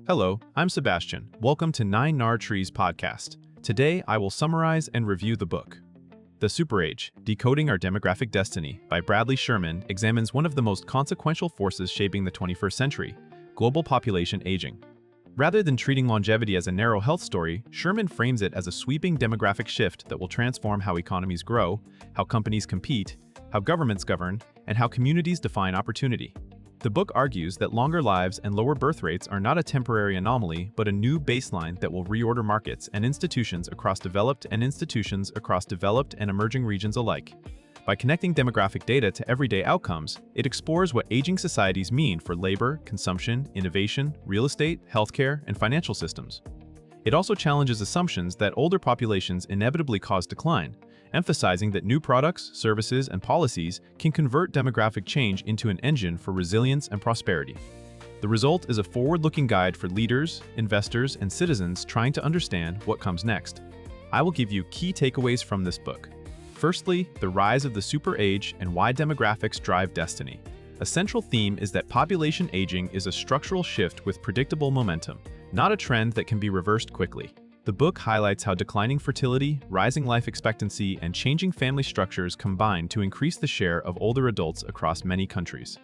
Hello, I'm Sebastian. Welcome to 9 Trees podcast. Today, I will summarize and review the book. The Super Age, Decoding Our Demographic Destiny by Bradley Schurman examines one of the most consequential forces shaping the 21st century, global population aging. Rather than treating longevity as a narrow health story, Schurman frames it as a sweeping demographic shift that will transform how economies grow, how companies compete, how governments govern, and how communities define opportunity. The book argues that longer lives and lower birth rates are not a temporary anomaly, but a new baseline that will reorder markets and institutions across developed and emerging regions alike. By connecting demographic data to everyday outcomes, it explores what aging societies mean for labor, consumption, innovation, real estate, healthcare, and financial systems. It also challenges assumptions that older populations inevitably cause decline, emphasizing that new products, services, and policies can convert demographic change into an engine for resilience and prosperity. The result is a forward-looking guide for leaders, investors, and citizens trying to understand what comes next. I will give you key takeaways from this book. Firstly, the rise of the super age and why demographics drive destiny. A central theme is that population aging is a structural shift with predictable momentum, not a trend that can be reversed quickly. The book highlights how declining fertility, rising life expectancy, and changing family structures combine to increase the share of older adults across many countries.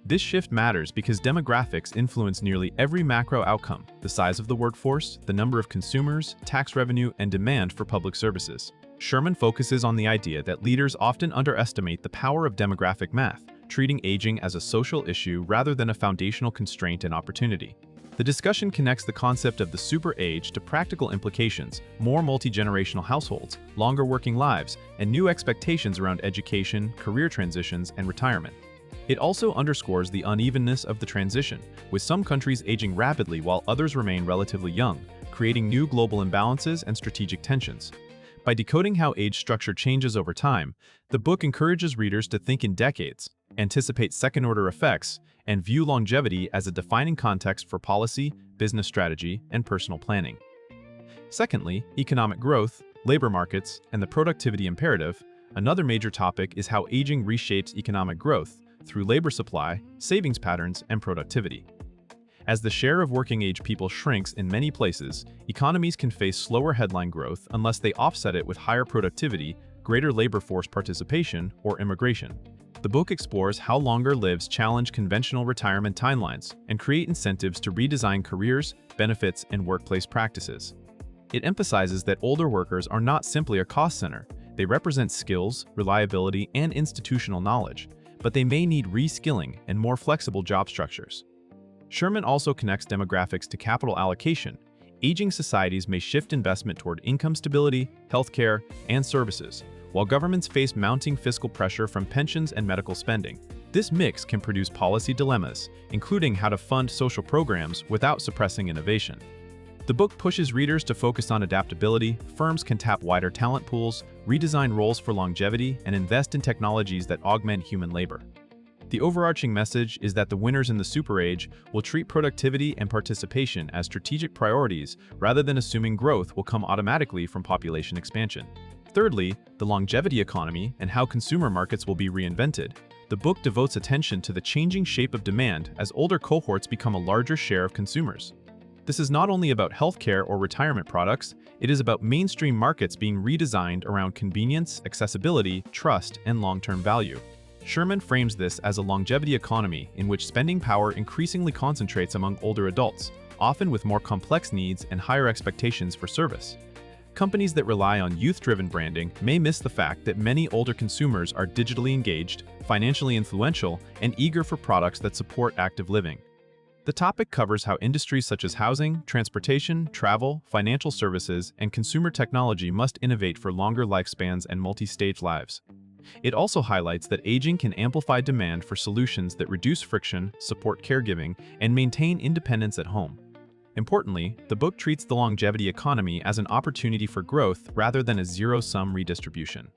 This shift matters because demographics influence nearly every macro outcome: the size of the workforce, the number of consumers, tax revenue, and demand for public services. Schurman focuses on the idea that leaders often underestimate the power of demographic math, treating aging as a social issue rather than a foundational constraint and opportunity. The discussion connects the concept of the super age to practical implications: more multi-generational households, longer working lives, and new expectations around education, career transitions, and retirement. It also underscores the unevenness of the transition, with some countries aging rapidly while others remain relatively young, creating new global imbalances and strategic tensions. By decoding how age structure changes over time, the book encourages readers to think in decades, anticipate second-order effects, and view longevity as a defining context for policy, business strategy, and personal planning. Secondly, economic growth, labor markets, and the productivity imperative. Another major topic is how aging reshapes economic growth through labor supply, savings patterns, and productivity. As the share of working-age people shrinks in many places, economies can face slower headline growth unless they offset it with higher productivity, greater labor force participation, or immigration. The book explores how longer lives challenge conventional retirement timelines and create incentives to redesign careers, benefits, and workplace practices. It emphasizes that older workers are not simply a cost center. They represent skills, reliability, and institutional knowledge, but they may need reskilling and more flexible job structures. Schurman also connects demographics to capital allocation. Aging societies may shift investment toward income stability, healthcare, and services, while governments face mounting fiscal pressure from pensions and medical spending. This mix can produce policy dilemmas, including how to fund social programs without suppressing innovation. The book pushes readers to focus on adaptability. Firms can tap wider talent pools, redesign roles for longevity, and invest in technologies that augment human labor. The overarching message is that the winners in the super age will treat productivity and participation as strategic priorities rather than assuming growth will come automatically from population expansion. Thirdly, the longevity economy and how consumer markets will be reinvented. The book devotes attention to the changing shape of demand as older cohorts become a larger share of consumers. This is not only about healthcare or retirement products, it is about mainstream markets being redesigned around convenience, accessibility, trust, and long-term value. Schurman frames this as a longevity economy in which spending power increasingly concentrates among older adults, often with more complex needs and higher expectations for service. Companies that rely on youth-driven branding may miss the fact that many older consumers are digitally engaged, financially influential, and eager for products that support active living. The topic covers how industries such as housing, transportation, travel, financial services, and consumer technology must innovate for longer lifespans and multi-stage lives. It also highlights that aging can amplify demand for solutions that reduce friction, support caregiving, and maintain independence at home. Importantly, the book treats the longevity economy as an opportunity for growth rather than a zero-sum redistribution.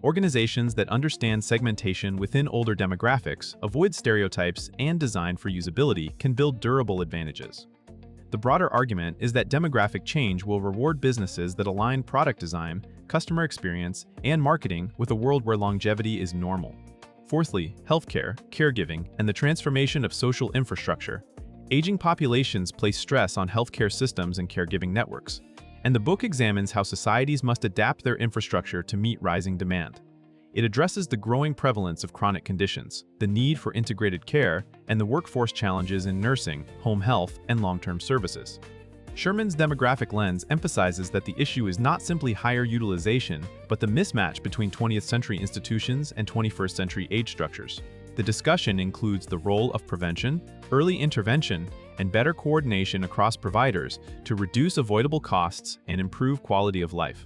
Organizations that understand segmentation within older demographics, avoid stereotypes, and design for usability can build durable advantages. The broader argument is that demographic change will reward businesses that align product design, customer experience, and marketing with a world where longevity is normal. Fourthly, healthcare, caregiving, and the transformation of social infrastructure. Aging populations place stress on healthcare systems and caregiving networks, and the book examines how societies must adapt their infrastructure to meet rising demand. It addresses the growing prevalence of chronic conditions, the need for integrated care, and the workforce challenges in nursing, home health, and long-term services. Schurman's demographic lens emphasizes that the issue is not simply higher utilization, but the mismatch between 20th century institutions and 21st century age structures. The discussion includes the role of prevention, early intervention, and better coordination across providers to reduce avoidable costs and improve quality of life.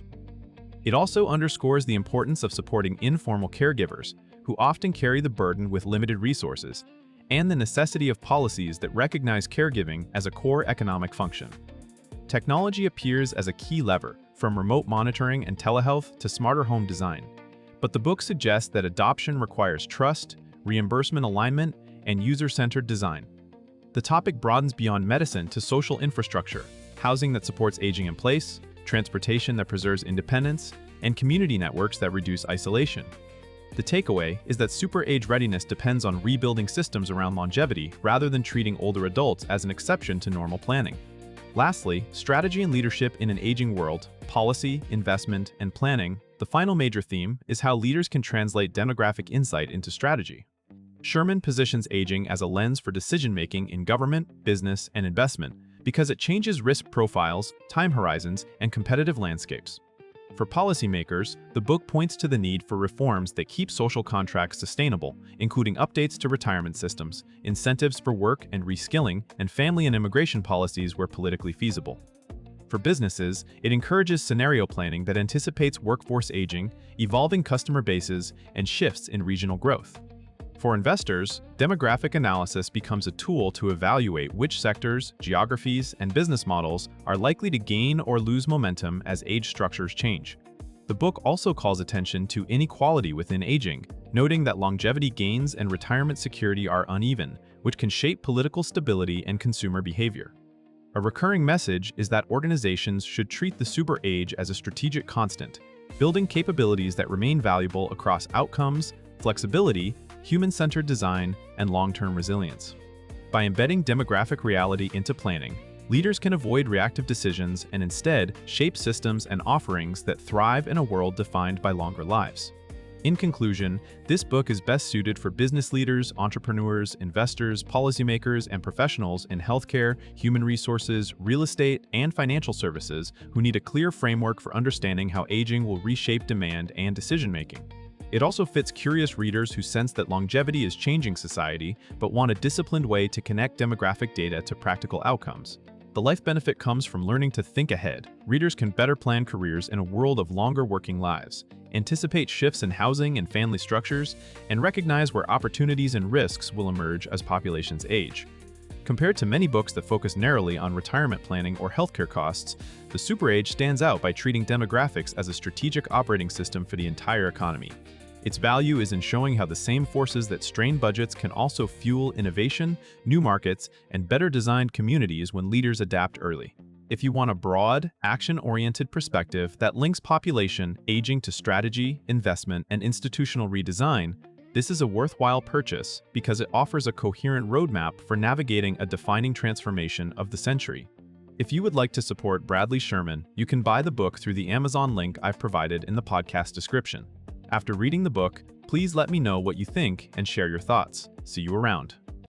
It also underscores the importance of supporting informal caregivers, who often carry the burden with limited resources, and the necessity of policies that recognize caregiving as a core economic function. Technology appears as a key lever, from remote monitoring and telehealth to smarter home design. But the book suggests that adoption requires trust, reimbursement alignment, and user-centered design. The topic broadens beyond medicine to social infrastructure, housing that supports aging in place, transportation that preserves independence, and community networks that reduce isolation. The takeaway is that super-age readiness depends on rebuilding systems around longevity rather than treating older adults as an exception to normal planning. Lastly, strategy and leadership in an aging world, policy, investment, and planning. The final major theme is how leaders can translate demographic insight into strategy. Schurman positions aging as a lens for decision-making in government, business, and investment because it changes risk profiles, time horizons, and competitive landscapes. For policymakers, the book points to the need for reforms that keep social contracts sustainable, including updates to retirement systems, incentives for work and reskilling, and family and immigration policies where politically feasible. For businesses, it encourages scenario planning that anticipates workforce aging, evolving customer bases, and shifts in regional growth. For investors, demographic analysis becomes a tool to evaluate which sectors, geographies, and business models are likely to gain or lose momentum as age structures change. The book also calls attention to inequality within aging, noting that longevity gains and retirement security are uneven, which can shape political stability and consumer behavior. A recurring message is that organizations should treat the super age as a strategic constant, building capabilities that remain valuable across outcomes, flexibility, human-centered design, and long-term resilience. By embedding demographic reality into planning, leaders can avoid reactive decisions and instead shape systems and offerings that thrive in a world defined by longer lives. In conclusion, this book is best suited for business leaders, entrepreneurs, investors, policymakers, and professionals in healthcare, human resources, real estate, and financial services who need a clear framework for understanding how aging will reshape demand and decision-making. It also fits curious readers who sense that longevity is changing society but want a disciplined way to connect demographic data to practical outcomes. The life benefit comes from learning to think ahead. Readers can better plan careers in a world of longer working lives, anticipate shifts in housing and family structures, and recognize where opportunities and risks will emerge as populations age. Compared to many books that focus narrowly on retirement planning or healthcare costs, The Super Age stands out by treating demographics as a strategic operating system for the entire economy. Its value is in showing how the same forces that strain budgets can also fuel innovation, new markets, and better designed communities when leaders adapt early. If you want a broad, action-oriented perspective that links population aging to strategy, investment, and institutional redesign, this is a worthwhile purchase because it offers a coherent roadmap for navigating a defining transformation of the century. If you would like to support Bradley Schurman, you can buy the book through the Amazon link I've provided in the podcast description. After reading the book, please let me know what you think and share your thoughts. See you around.